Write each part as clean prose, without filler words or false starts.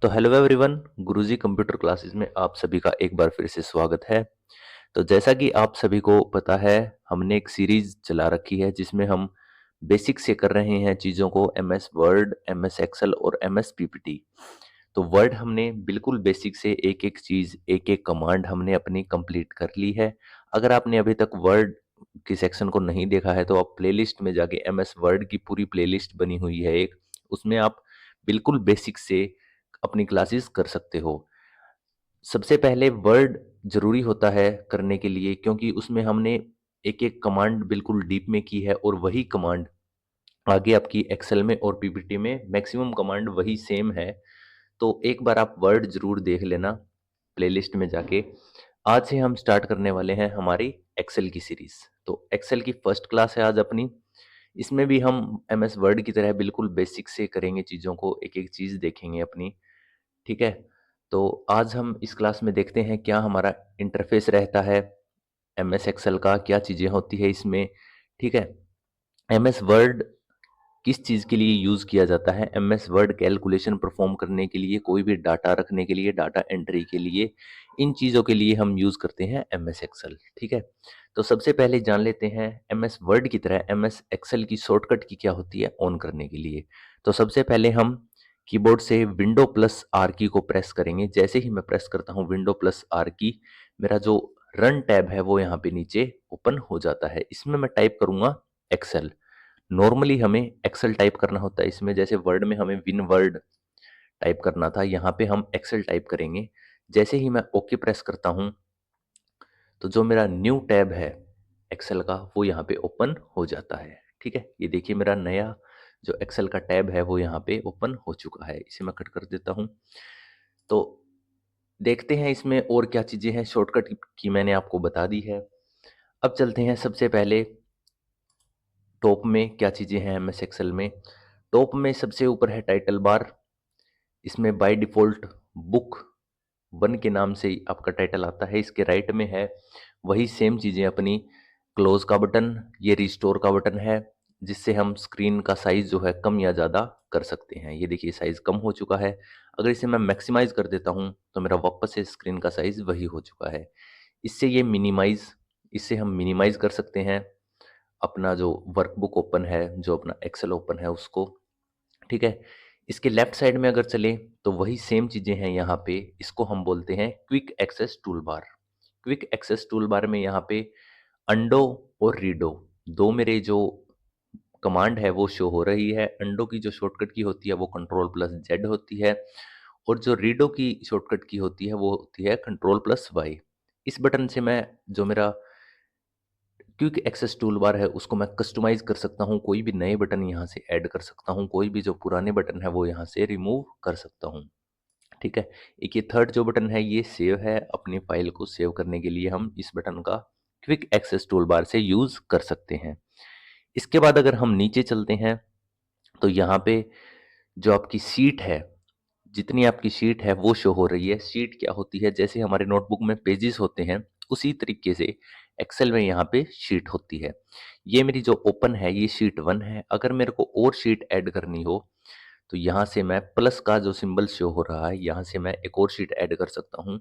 तो hello everyone, गुरुजी computer classes में आप सभी का एक बार फिर से स्वागत है। तो जैसा कि आप सभी को पता है, हमने एक सीरीज चला रखी है जिसमें हम बेसिक से कर रहे हैं चीज़ों को एमएस वर्ड, एमएस एक्सेल और एमएस पीपीटी। तो वर्ड हमने बिल्कुल बेसिक से एक-एक चीज़, एक-एक कमांड हमने अपनी कंप्लीट कर ली है। अगर आपने अभी तक वर्ड के सेक्शन को नहीं देखा है तो आप प्लेलिस्ट में जाके एमएस वर्ड की पूरी प्लेलिस्ट बनी हुई है एक, उसमें आप बिल्कुल बेसिक से अपनी क्लासेस कर सकते हो। सबसे पहले वर्ड ज़रूरी होता है करने के लिए, क्योंकि उसमें हमने एक-एक कमांड बिल्कुल डीप में की है और वही कमांड आगे आपकी एक्सेल में और पीपीटी में मैक्सिमम कमांड वही सेम है। तो एक बार आप वर्ड ज़रूर देख लेना प्लेलिस्ट में जाके। आज से हम स्टार्ट करने वाले हैं हमारी एक्सेल की सीरीज़। तो एक्सेल की फर्स्ट क्लास है आज अपनी। इसमें भी हम एमएस वर्ड की तरह बिल्कुल बेसिक से करेंगे चीज़ों को, एक-एक चीज़ देखेंगे अपनी। ठीक है? तो आज हम इस क्लास में देखते हैं क्या हमारा इंटरफ़ेस रहता है एमएस एक्सेल का, क्या चीज़ें होती है इसमें, ठीक है? एमएस वर्ड किस चीज़ के लिए यूज़ किया जाता है? एमएस वर्ड कैलकुलेशन परफ़ॉर्म करने के लिए, कोई भी डाटा रखने के लिए, डाटा एंट्री के लिए, इन चीज़ों के लिए हम यूज़ करते हैं एमएस एक्सेल, ठीक है? तो सबसे पहले जान लेते हैं एमएस वर्ड की तरह एमएस एक्सेल की शॉर्टकट की क्या होती है ऑन करने के लिए। तो सबसे पहले हम कीबोर्ड से विंडो प्लस आर की को प्रेस करेंगे। जैसे ही मैं प्रेस करता हूँ विंडो प्लस आर की, मेरा जो रन टैब है वो यहाँ पे नीचे ओपन हो जाता है। इसमें मैं टाइप करूँगा एक्सेल। नॉर्मली हमें एक्सेल टाइप करना होता है इसमें, जैसे वर्ड में हमें विन वर्ड टाइप करना था, यहाँ पे हम एक्सेल टाइप करेंगे। जैसे ही मैं ओके प्रेस करता हूँ, तो जो मेरा न्यू टैब है एक्सेल का वो यहाँ पे ओपन हो जाता है। ठीक है, ये देखिए मेरा नया जो एक्सेल का टैब है वो यहाँ पे ओपन हो चुका है। इसे मैं कट कर देता हूँ। तो देखते हैं इसमें और क्या चीज़ें हैं। शॉर्टकट की मैंने आपको बता दी है। अब चलते हैं सबसे पहले टॉप में क्या चीज़ें हैं एमएस एक्सेल में। टॉप में सबसे ऊपर है टाइटल बार। इसमें बाय डिफ़ॉल्ट बुक 1 के नाम से ही आपका टाइटल आता है। इसके राइट में है वही सेम चीज़ें अपनी, क्लोज़ का बटन, ये रिस्टोर का बटन है, जिससे हम स्क्रीन का साइज़ जो है कम या ज़्यादा कर सकते हैं। ये देखिए साइज़ कम हो चुका है। अगर इसे मैं मैक्सिमाइज़ कर देता हूँ, तो मेरा वापस से स्क्रीन का साइज़ वही हो चुका है। इससे हम मिनिमाइज़ कर सकते हैं अपना जो वर्कबुक ओपन है, जो अपना एक्सेल ओपन है उसको। ठीक है? इसके लेफ्ट साइड में अगर चलें तो वही सेम चीज़ें हैं यहाँ पे, इसको हम बोलते हैं quick access toolbar. Quick access toolbar में यहाँ पे अंडो और रीडो 2 मेरे जो कमांड है वो शो हो रही है। अंडो की जो शॉर्टकट की होती है वो कंट्रोल प्लस जेड होती है और जो रीडो की शॉर्टकट की होती है वो होती है कंट्रोल प्लस वाई। इस बटन से मैं जो मेरा क्विक एक्सेस टूल बार है उसको मैं कस्टमाइज़ कर सकता हूँ, कोई भी नए बटन यहाँ से ऐड कर सकता हूँ, कोई भी जो पुराने बटन है वो यहाँ से रिमूव कर सकता हूँ। ठीक है? एक ये थर्ड जो बटन है ये सेव है, अपनी फ़ाइल को सेव करने के लिए हम इस बटन का क्विक एक्सेस टूल बार से यूज़ कर सकते हैं। इसके बाद अगर हम नीचे चलते हैं तो यहाँ पे जो आपकी शीट है, जितनी आपकी शीट है वो शो हो रही है। शीट क्या होती है? जैसे हमारे नोटबुक में पेजेस होते हैं, उसी तरीके से एक्सेल में यहाँ पे शीट होती है। ये मेरी जो ओपन है ये शीट 1 है। अगर मेरे को और शीट ऐड करनी हो तो यहाँ से मैं प्लस का जो सिंबल शो हो रहा है, यहाँ से मैं एक और शीट ऐड कर सकता हूँ।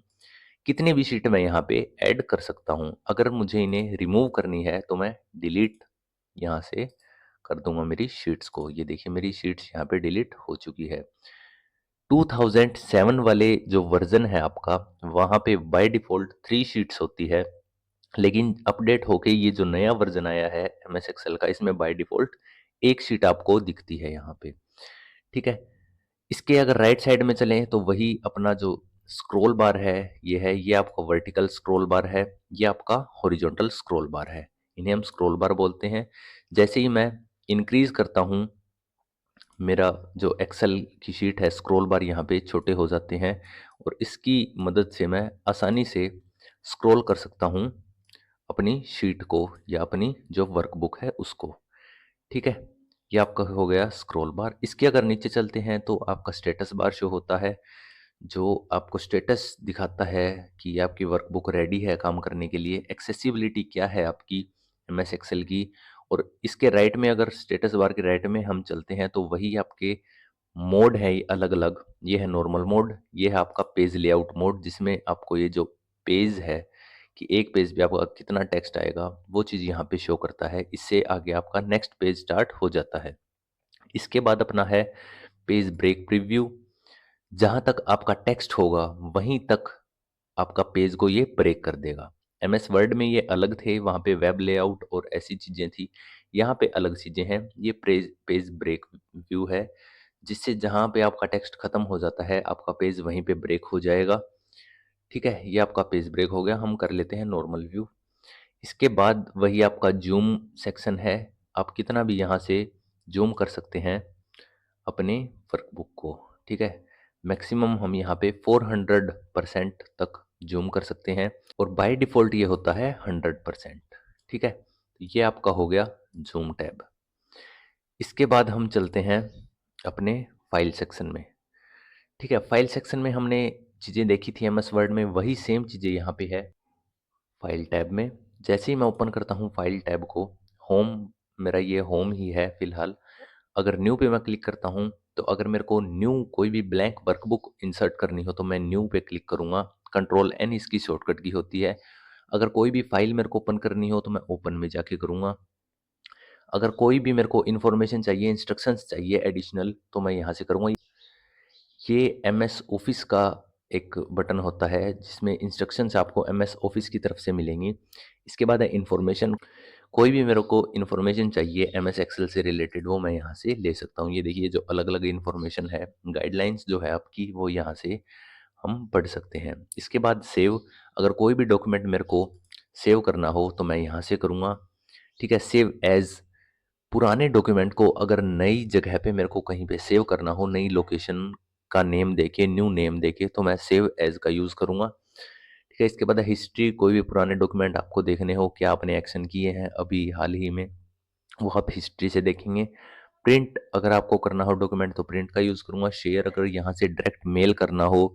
कितनी भी शीट मैं यहाँ पे ऐड कर सकता हूँ। अगर मुझे इन्हें रिमूव करनी है तो मैं डिलीट यहाँ से कर दूँगा मेरी शीट्स को। ये देखिए मेरी शीट्स यहाँ पे डिलीट हो चुकी है। 2007 वाले जो वर्ज़न है आपका, वहाँ पे बाय डिफ़ॉल्ट 3 शीट्स होती है, लेकिन अपडेट होके ये जो नया वर्ज़न आया है एमएस एक्सेल का, इसमें बाय डिफ़ॉल्ट 1 शीट आपको दिखती है यहाँ पे, ठीक है? इसके अगर राइट साइड में चलें तो वही अपना जो स्क्रॉल बार है, ये आपका वर्टिकल स्क्रॉल बार है, ये आपका हॉरिजॉन्टल स्क्रॉल बार है। इन्हें हम स्क्रॉल बार बोलते हैं। जैसे ही मैं इंक्रीज़ करता हूँ मेरा जो एक्सेल की शीट है, स्क्रॉल बार यहाँ पे छोटे हो जाते हैं और इसकी मदद से मैं आसानी से स्क्रॉल कर सकता हूँ अपनी शीट को या अपनी जो वर्कबुक है उसको। ठीक है? ये आपका हो गया स्क्रॉल बार। इसके अगर नीचे चलते हैं तो आपका स्टेटस बार शो होता है, जो आपको स्टेटस दिखाता है कि आपकी वर्कबुक रेडी है काम करने के लिए, एक्सेसिबिलिटी क्या है आपकी एमएस एक्सेल की। और इसके राइट में अगर स्टेटस बार के राइट में हम चलते हैं तो वही आपके मोड है अलग-अलग, ये है नॉर्मल मोड, ये है आपका पेज लेआउट मोड जिसमें आपको ये जो पेज है कि एक पेज पे आपका कितना टेक्स्ट आएगा, वो चीज़ यहाँ पे शो करता है। इससे आगे आपका नेक्स्ट पेज स्टार्ट हो जाता है। इसके बाद अपना है पेज ब्रेक प्रीव्यू, जहाँ तक आपका टेक्स्ट होगा वहीं तक आपका पेज को ये ब्रेक कर देगा। एमएस वर्ड में ये अलग थे, वहाँ पे वेब लेआउट और ऐसी चीज़ें थी। यहाँ पे अलग चीज़ें हैं। ये पेज पेज ब्रेक व्यू है, जिससे जहाँ पे आपका टेक्स्ट खत्म हो जाता है, आपका पेज वहीं पे ब्रेक हो जाएगा। ठीक है, ये आपका पेज ब्रेक हो गया। हम कर लेते हैं नॉर्मल व्यू। इसके बाद वही आपका ज़ूम सेक्शन है। आप कितना भी यहाँ से ज़ूम कर सकते हैं अपने वर्कबुक को। ठीक है, मैक्सिमम हम यहाँ पे 400% तक ज़ूम कर सकते हैं और बाय डिफ़ॉल्ट ये होता है 100%। ठीक है, तो ये आपका हो गया ज़ूम टैब। इसके बाद हम चलते हैं अपने फाइल सेक्शन में। ठीक है, फाइल सेक्शन में हमने चीज़ें देखी थी एमएस वर्ड में, वही सेम चीज़ें यहाँ पे है फाइल टैब में। जैसे ही मैं ओपन करता हूँ फाइल टैब को, होम, मेरा ये होम ही है फिलहाल। अगर न्यू पे मैं क्लिक करता हूँ, तो अगर मेरे को न्यू कोई भी ब्लैंक वर्कबुक इंसर्ट करनी हो तो मैं न्यू पे क्लिक करूँगा। कंट्रोल एन इसकी शॉर्टकट की होती है। अगर कोई भी फाइल मेरे को ओपन करनी हो तो मैं ओपन में जाके करूँगा। अगर कोई भी मेरे को इन्फॉर्मेशन चाहिए, इंस्ट्रक्शंस चाहिए एडिशनल, तो मैं यहाँ से करूँगा। ये एमएस ऑफिस का एक बटन होता है जिसमें इंस्ट्रक्शंस आपको एमएस ऑफिस की तरफ से मिलेंगी। इसके बाद है इन्फॉर्मेशन। कोई भी मेरे को इन्फॉर्मेशन चाहिए एमएस एक्सेल से रिलेटेड, वो मैं यहाँ से ले सकता हूँ। ये देखिए जो अलग-अलग इन्फॉर्मेशन है, गाइडलाइंस जो है आपकी, वो यहाँ से हम पढ़ सकते हैं। इसके बाद सेव, अगर कोई भी डॉक्यूमेंट मेरे को सेव करना हो तो मैं यहाँ से करूँगा। ठीक है, सेव एज़, पुराने डॉक्यूमेंट को अगर नई जगह पे मेरे को कहीं पे सेव करना हो, नई लोकेशन का नेम देके, न्यू नेम देके, तो मैं सेव एज़ का यूज़ करूँगा। ठीक है, इसके बाद हिस्ट्री, कोई भी पुराने डॉक्यूमेंट आपको देखने हो, क्या आपने एक्शन किए हैं अभी हाल ही में, वो आप हिस्ट्री से देखेंगे। प्रिंट अगर आपको करना हो डॉक्यूमेंट तो प्रिंट का यूज़ करूँगा। शेयर अगर यहाँ से डायरेक्ट मेल करना हो,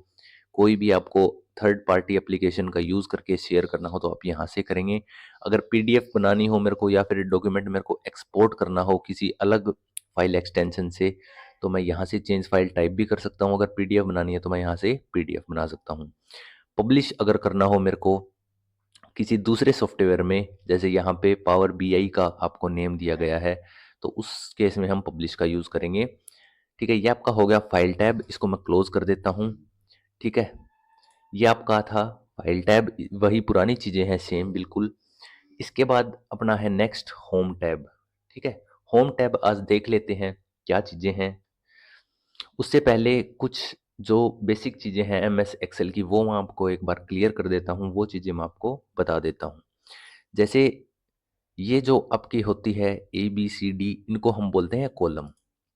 कोई भी आपको थर्ड पार्टी एप्लीकेशन का यूज़ करके शेयर करना हो तो आप यहाँ से करेंगे। अगर पीडीएफ बनानी हो मेरे को, या फिर डॉक्यूमेंट मेरे को एक्सपोर्ट करना हो किसी अलग फाइल एक्सटेंशन से, तो मैं यहाँ से चेंज फाइल टाइप भी कर सकता हूँ। अगर पीडीएफ बनानी है तो मैं यहाँ से पीडीएफ बना सकता हूँ। पब्लिश अगर करना हो मेरे को किसी दूसरे सॉफ्टवेयर में, जैसे यहाँ पे पावर बीआई का आपको नेम दिया गया है, तो उस केस में हम पब्लिश का यूज़ करेंगे। ठीक है, ये आपका हो गया फाइल टैब, इसको मैं क्लोज कर देता हूँ। ठीक है, ये आपका था फाइल टैब, वही पुरानी चीज़ें हैं सेम बिल्कुल। इसके बाद अपना है नेक्स्ट होम टैब। ठीक है, होम टैब आज देख लेते हैं क्या चीज़ें हैं। उससे पहले कुछ जो बेसिक चीज़ें हैं एमएस एक्सेल की, वो मैं आपको एक बार क्लियर कर देता हूँ, वो चीज़ें मैं आपको बता देता हूँ। जैसे ये जो आपकी होती है ए बी सी डी, इनको हम बोलते हैं कॉलम।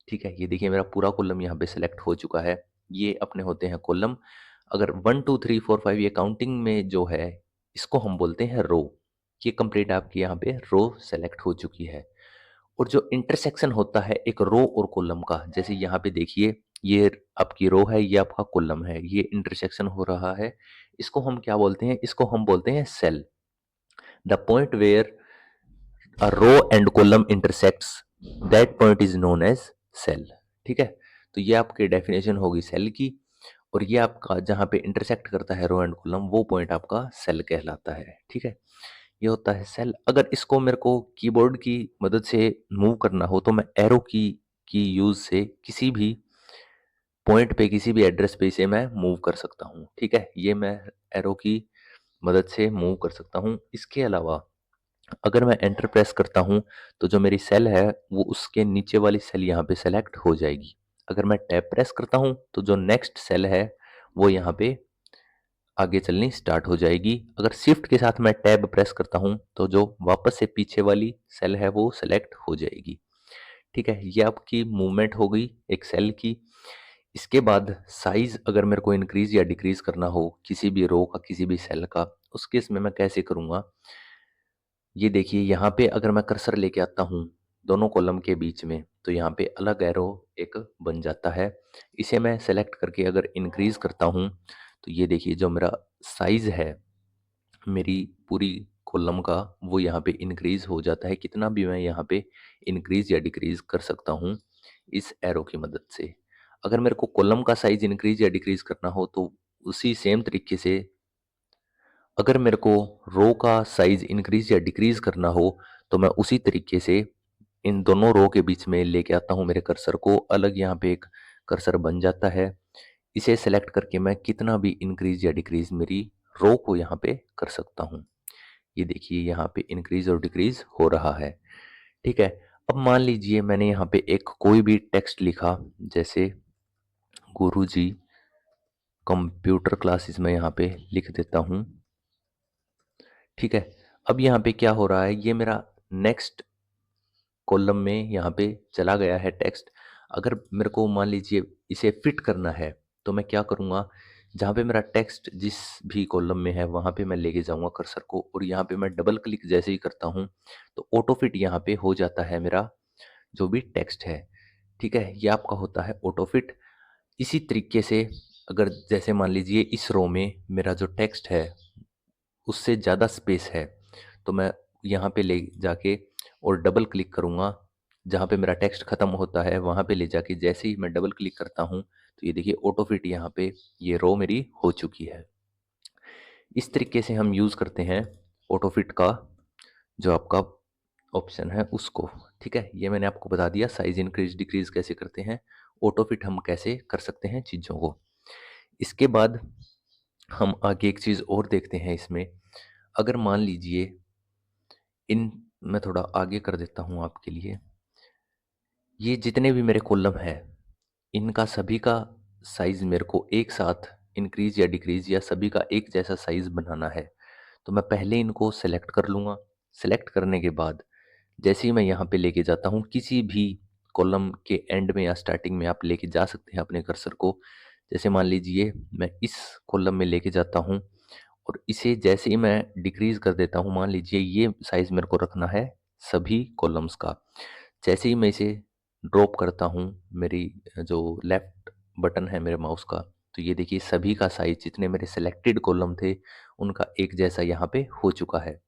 ठीक है, ये देखिए मेरा पूरा कॉलम यहाँ पे सेलेक्ट हो चुका है। ये अपने होते हैं कॉलम। अगर 1 2 3 4 5 ये काउंटिंग में जो है, इसको हम बोलते हैं रो। ये कंप्लीट आपकी यहाँ पे रो सेलेक्ट हो चुकी है। और जो इंटरसेक्शन होता है एक रो और कॉलम का, जैसे यहाँ पे देखिए, ये आपकी रो है, ये आपका कॉलम है, ये इंटरसेक्शन हो रहा है, इसको हम क्या बोलते हैं? इसको हम बोलते हैं cell. The point where a row and column intersects, that point is known as cell। ठीक है, तो ये आपकी डेफिनेशन होगी सेल की, और ये आपका जहाँ पे इंटरसेक्ट करता है रो एंड कॉलम, वो पॉइंट आपका सेल कहलाता है। ठीक है, ये होता है सेल। अगर इसको मेरे को कीबोर्ड की मदद से मूव करना हो तो मैं एरो की यूज से किसी भी पॉइंट पे, किसी भी एड्रेस पे इसे मैं मूव कर सकता हूँ। ठीक है, ये मैं एरो की मदद से मूव कर सकता हूँ। इसके अलावा अगर मैं एंटर प्रेस करता हूँ तो जो मेरी सेल है वो उसके नीचे वाली सेल यहाँ पे सेलेक्ट हो जाएगी। अगर मैं टैब प्रेस करता हूँ तो जो नेक्स्ट सेल है वो यहाँ पे आगे चलनी स्टार्ट हो जाएगी। अगर शिफ्ट के साथ मैं टैब प्रेस करता हूँ तो जो वापस से पीछे वाली सेल है वो सेलेक्ट हो जाएगी। ठीक है, ये आपकी मूवमेंट हो गई एक सेल की। इसके बाद साइज अगर मेरे को इंक्रीज या डिक्रीज करना हो किसी भी रो का, किसी भी सेल का, उस केस में मैं कैसे करूँगा? ये देखिए यहाँ पे अगर मैं कर्सर लेके आता हूँ दोनों कॉलम के बीच में, तो यहाँ पे अलग एरो एक बन जाता है। इसे मैं सेलेक्ट करके अगर इंक्रीज करता हूँ तो ये देखिए जो मेरा साइज है मेरी पूरी कॉलम का, वो यहाँ पे इंक्रीज हो जाता है। कितना भी मैं यहाँ पे इंक्रीज या डिक्रीज कर सकता हूँ इस एरो की मदद से। अगर मेरे को कॉलम का साइज इंक्रीज या डिक्रीज करना हो तो उसी सेम तरीके से, अगर मेरे को रो का साइज इंक्रीज या डिक्रीज करना हो तो मैं उसी तरीके से इन दोनों रो के बीच में लेके आता हूँ मेरे कर्सर को। अलग यहाँ पे एक कर्सर बन जाता है। इसे सेलेक्ट करके मैं कितना भी इंक्रीज या डिक्रीज मेरी रो को यहाँ पे कर सकता हूँ। ये देखिए यहाँ पे इंक्रीज और डिक्रीज हो रहा है। ठीक है। अब मान लीजिए मैंने यहाँ पे एक कोई भी टेक्स्ट लिखा, जैसे गुरुजी कंप्यूटर क्लासेस में यहाँ पे लिख देता हूँ। ठीक है। अब यहाँ पे क्या हो रहा है, ये मेरा नेक्स्ट कॉलम में यहाँ पे चला गया है टेक्स्ट। अगर मेरे को मान लीजिए इसे फिट करना है तो मैं क्या करूँगा, जहाँ पे मेरा टेक्स्ट जिस भी कॉलम में है वहाँ पे मैं लेके जाऊँगा कर्सर को, और यहाँ पे मैं डबल क्लिक जैसे ही करता हूँ तो ऑटो फिट यहाँ पे हो जाता है मेरा जो भी टेक्स्ट है। ठीक है, ये आपका होता है ऑटो फिट। इसी तरीके से अगर जैसे मान लीजिए इस रो में मेरा जो टेक्स्ट है उससे ज़्यादा स्पेस है तो मैं यहाँ पे ले जाके और डबल क्लिक करूँगा, जहाँ पे मेरा टेक्स्ट ख़त्म होता है वहाँ पे ले जाके जैसे ही मैं डबल क्लिक करता हूँ तो ये देखिए ऑटो फिट यहाँ पे ये रो मेरी हो चुकी है। इस तरीके से हम यूज़ करते हैं ऑटो फिट का जो आपका ऑप्शन है उसको। ठीक है, ये मैंने आपको बता दिया साइज इंक्रीज डिक्रीज कैसे करते हैं, ऑटो फिट हम कैसे कर सकते हैं चीज़ों को। इसके बाद हम आगे एक चीज़ और देखते हैं इसमें। अगर मान लीजिए इन मैं थोड़ा आगे कर देता हूँ आपके लिए। ये जितने भी मेरे कॉलम हैं, इनका सभी का साइज़ मेरे को एक साथ इंक्रीज़ या डिक्रीज़ या सभी का एक जैसा साइज़ बनाना है। तो मैं पहले इनको सेलेक्ट कर लूँगा। सेलेक्ट करने के बाद जैसे ही मैं यहाँ पे लेके जाता हूँ, किसी भी कॉलम के एंड में या स्टार्टिंग में आप लेके जा सकते हैं अपने कर्सर को। जैसे मान लीजिए मैं इस कॉलम में लेके जाता हूँ और इसे जैसे ही मैं डिक्रीज़ कर देता हूँ, मान लीजिए ये साइज़ मेरे को रखना है सभी कॉलम्स का। जैसे ही मैं इसे ड्रॉप करता हूँ, मेरी जो लेफ्ट बटन है मेरे माउस का, तो ये देखिए सभी का साइज़ जितने मेरे सेलेक्टेड कॉलम थे, उनका एक जैसा यहाँ पे हो चुका है।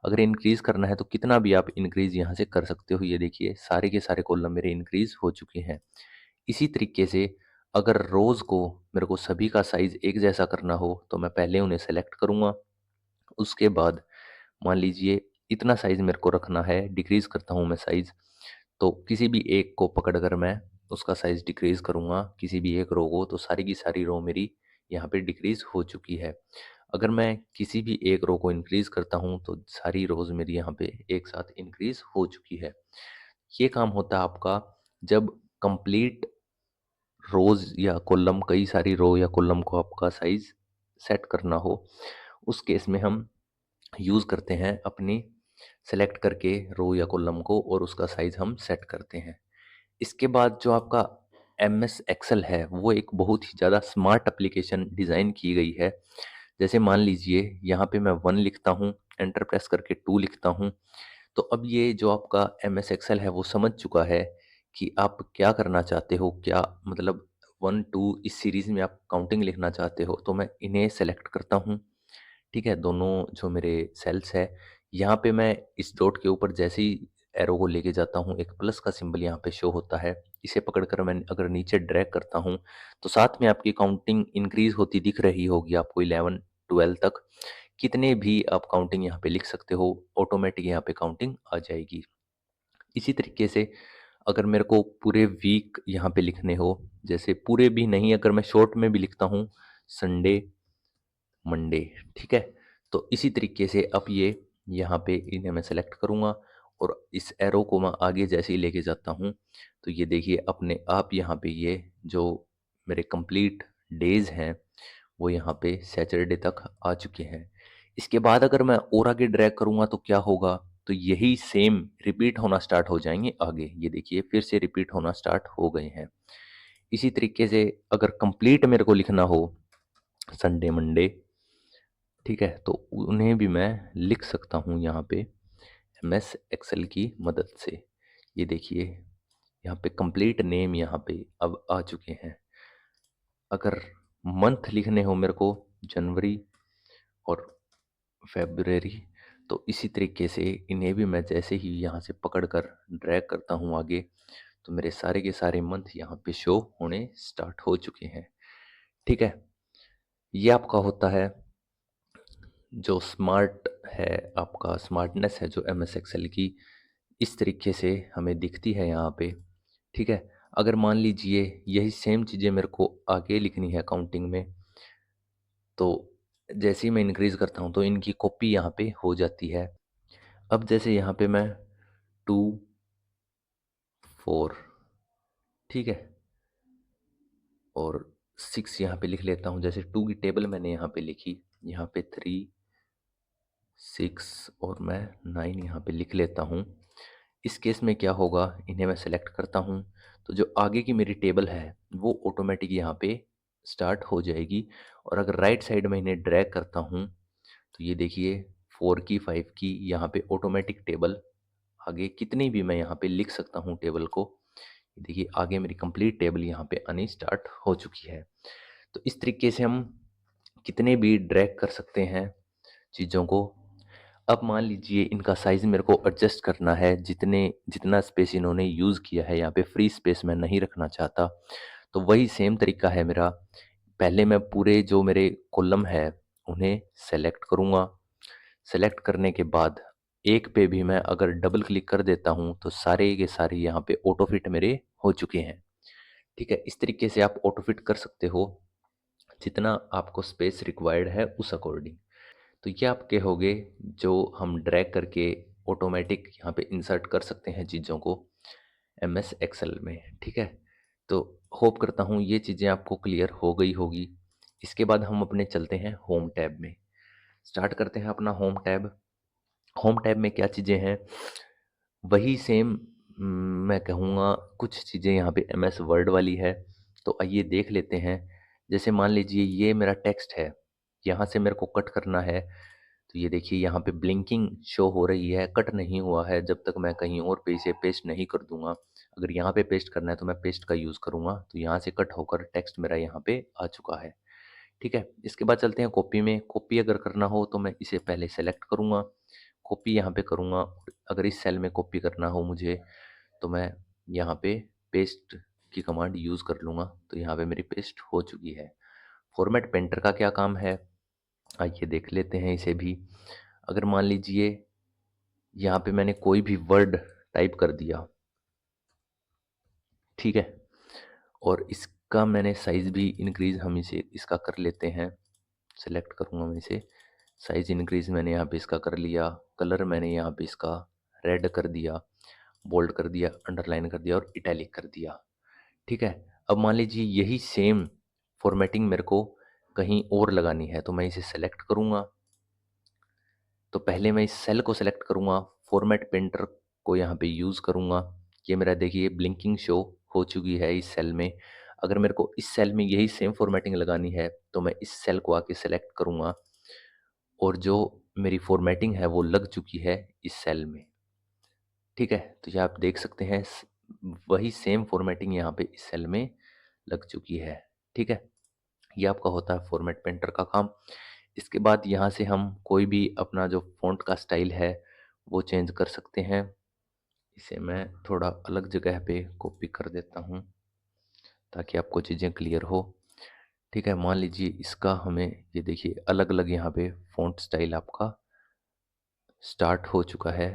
अगर इंक्रीज़ करना है तो कितना भी आप इंक्रीज़ यहाँ से कर सकते हो। ये देखिए सारे के सारे कॉलम मेरे इंक्रीज़ हो चुके हैं। इसी तरीके से अगर रोज़ को मेरे को सभी का साइज़ एक जैसा करना हो तो मैं पहले उन्हें सेलेक्ट करूँगा। उसके बाद मान लीजिए इतना साइज़ मेरे को रखना है, डिक्रीज़ करता हूँ मैं साइज़, तो किसी भी एक को पकड़कर मैं उसका साइज़ डिक्रीज़ करूँगा, किसी भी एक रो को, तो सारी की सारी रो मेरी यहाँ पे डिक्रीज़ हो चुकी है। अगर मैं किसी भी एक रो को इंक्रीज़ करता हूँ तो सारी रोज़ मेरी यहाँ पे एक साथ इंक्रीज़ हो चुकी है। ये काम होता है आपका जब कंप्लीट रोज़ या कॉलम, कई सारी रो या कॉलम को आपका साइज़ सेट करना हो, उस केस में हम यूज़ करते हैं अपनी सेलेक्ट करके रो या कॉलम को और उसका साइज़ हम सेट करते हैं। इसके बाद जो आपका एमएस एक्सेल है वो एक बहुत ही ज़्यादा स्मार्ट एप्लीकेशन डिज़ाइन की गई है। जैसे मान लीजिए यहाँ पे मैं 1 लिखता हूँ, एंटर प्रेस करके 2 लिखता हूँ, तो अब ये जो आपका एमएस एक्सेल है वो समझ चुका है कि आप क्या करना चाहते हो, क्या मतलब 1, 2 इस सीरीज़ में आप काउंटिंग लिखना चाहते हो, तो मैं इन्हें सेलेक्ट करता हूँ। ठीक है, दोनों जो मेरे सेल्स है, यहाँ पे मैं इस डॉट के ऊपर जैसे ही एरो को लेके जाता हूँ, एक प्लस का सिंबल यहाँ पे शो होता है। इसे पकड़कर मैं अगर नीचे ड्रैग करता हूँ, तो साथ में आपकी काउंटिंग इंक्रीज़ होती दिख रही होगी आपको 11, 12 तक। कितने भी आप काउंटिंग यहाँ पे लिख सकते हो, ऑटोमेटिक यहाँ पे काउंटिंग आ जाएगी। इसी तरीके से अगर मेरे को पूरे वीक यहाँ पे लिखने हो, जैसे पूरे भी नहीं, अगर मैं शॉर्ट में भी लिखता हूँ, संडे, मंडे, ठीक है? तो इसी तरीके से अब ये यहाँ पे इन्हें मैं सेलेक्ट करूँगा और इस एरो को मैं आगे जैसे ही लेके जाता हूँ, तो ये देखिए अपने आप यहाँ पे ये जो मेरे कंप्लीट डेज़ हैं, वो यहाँ पे सैटरडे तक आ चुके हैं। इसके बाद अगर मैं और आगे ड्रैग करूँगा तो क्या होगा? तो यही सेम रिपीट होना स्टार्ट हो जाएँगे आगे। ये देखिए फिर से रिपीट होना स्टार्ट हो गए हैं। इसी तरीके से अगर कंप्लीट मेरे को लिखना हो संडे, मंडे, ठीक है, तो उन्हें भी मैं लिख सकता हूँ यहाँ पे एमएस एक्सेल की मदद से। ये देखिए यहाँ पे कंप्लीट नेम यहाँ पे अब आ चुके हैं। अगर मंथ लिखने हो मेरे को जनवरी और फ़रवरी, तो इसी तरीके से इन्हें भी मैं जैसे ही यहाँ से पकड़ कर ड्रैग करता हूँ आगे, तो मेरे सारे के सारे मंथ यहाँ पे शो होने स्टार्ट हो चुके हैं। ठीक है, ये आपका होता है जो स्मार्ट है, आपका स्मार्टनेस है जो एम एस एक्सेल की इस तरीके से हमें दिखती है यहाँ पे। ठीक है, अगर मान लीजिए यही सेम चीज़ें मेरे को आगे लिखनी है अकाउंटिंग में, तो जैसे ही मैं इंक्रीज़ करता हूँ तो इनकी कॉपी यहाँ पे हो जाती है। अब जैसे यहाँ पे मैं 2 4 ठीक है, और 6 यहाँ पे लिख लेता हूँ। जैसे 2 की टेबल मैंने यहाँ पे लिखी, यहाँ पे 3 6 और मैं 9 यहाँ पे लिख लेता हूँ। इस केस में क्या होगा, इन्हें मैं सेलेक्ट करता हूँ तो जो आगे की मेरी टेबल है वो ऑटोमेटिक यहाँ पे स्टार्ट हो जाएगी। और अगर राइट साइड में इन्हें ड्रैग करता हूँ तो ये देखिए 4 की 5 की यहाँ पे ऑटोमेटिक टेबल आगे कितनी भी मैं यहाँ पे लिख सकता हूँ टेबल को। ये देखिए आगे मेरी कंप्लीट टेबल यहाँ पे आनी स्टार्ट हो चुकी है। तो इस तरीके से हम कितने भी ड्रैग कर सकते हैं चीज़ों को। अब मान लीजिए इनका साइज़ मेरे को एडजस्ट करना है, जितना स्पेस इन्होंने यूज़ किया है, यहाँ पे फ्री स्पेस मैं नहीं रखना चाहता। तो वही सेम तरीका है मेरा। पहले मैं पूरे जो मेरे कॉलम है उन्हें सेलेक्ट करूँगा। सेलेक्ट करने के बाद एक पे भी मैं अगर डबल क्लिक कर देता हूँ तो सारे के सारे यहाँ पे ऑटो फिट मेरे हो चुके हैं। ठीक है, इस तरीके से आप ऑटो फिट कर सकते हो जितना आपको स्पेस रिक्वायर्ड है उस अकॉर्डिंग। तो ये आपके हो गए जो हम ड्रैग करके ऑटोमेटिक यहाँ पे इंसर्ट कर सकते हैं चीज़ों को एम एस एक्सेल में। ठीक है, तो होप करता हूँ ये चीज़ें आपको क्लियर हो गई होगी। इसके बाद हम अपने चलते हैं होम टैब में। स्टार्ट करते हैं अपना होम टैब। होम टैब में क्या चीज़ें हैं, वही सेम मैं कहूँगा कुछ चीज़ें यहाँ पे एम एस वर्ड वाली है। तो आइए देख लेते हैं। जैसे मान लीजिए ये मेरा टेक्स्ट है, यहाँ से मेरे को कट करना है। तो ये देखिए यहाँ पे ब्लिंकिंग शो हो रही है, कट नहीं हुआ है जब तक मैं कहीं और पे इसे पेस्ट नहीं कर दूंगा। अगर यहाँ पे पेस्ट करना है तो मैं पेस्ट का यूज़ करूँगा, तो यहाँ से कट होकर टेक्स्ट मेरा यहाँ पे आ चुका है। ठीक है, इसके बाद चलते हैं कॉपी में। कॉपी अगर करना हो तो मैं इसे पहले सेलेक्ट करूँगा, कॉपी यहाँ पे करूँगा। अगर इस सेल में कॉपी करना हो मुझे तो मैं यहाँ पे पेस्ट की कमांड यूज़ कर लूँगा। तो यहाँ पे मेरी पेस्ट हो चुकी है। फॉर्मेट पेंटर का क्या काम है, आइए देख लेते हैं इसे भी। अगर मान लीजिए यहाँ पे मैंने कोई भी वर्ड टाइप कर दिया, ठीक है, और इसका मैंने साइज़ भी इंक्रीज़ हम इसे इसका कर लेते हैं। सेलेक्ट करूँगा मैं इसे, साइज़ इंक्रीज़ मैंने यहाँ पे इसका कर लिया, कलर मैंने यहाँ पे इसका रेड कर दिया, बोल्ड कर दिया, अंडरलाइन कर दिया और इटैलिक कर दिया। ठीक है, अब मान लीजिए यही सेम फॉर्मेटिंग मेरे को कहीं और लगानी है तो मैं इसे सेलेक्ट करूँगा। तो पहले मैं इस सेल को सेलेक्ट करूँगा, फॉर्मेट पेंटर को यहाँ पे यूज़ करूँगा। ये मेरा देखिए ब्लिंकिंग शो हो चुकी है इस सेल में। अगर मेरे को इस सेल में यही सेम फॉर्मेटिंग लगानी है तो मैं इस सेल को आके सेलेक्ट करूँगा और जो मेरी फॉर्मेटिंग है वो लग चुकी है इस सेल में। ठीक है, तो ये आप देख सकते हैं वही सेम फॉर्मेटिंग यहाँ पे इस सेल में लग चुकी है। ठीक है, ये आपका होता है फॉर्मेट पेंटर का काम। इसके बाद यहाँ से हम कोई भी अपना जो फ़ॉन्ट का स्टाइल है वो चेंज कर सकते हैं। इसे मैं थोड़ा अलग जगह पे कॉपी कर देता हूँ ताकि आपको चीज़ें क्लियर हो। ठीक है, मान लीजिए इसका हमें ये देखिए अलग-अलग यहाँ पे फ़ॉन्ट स्टाइल आपका स्टार्ट हो चुका है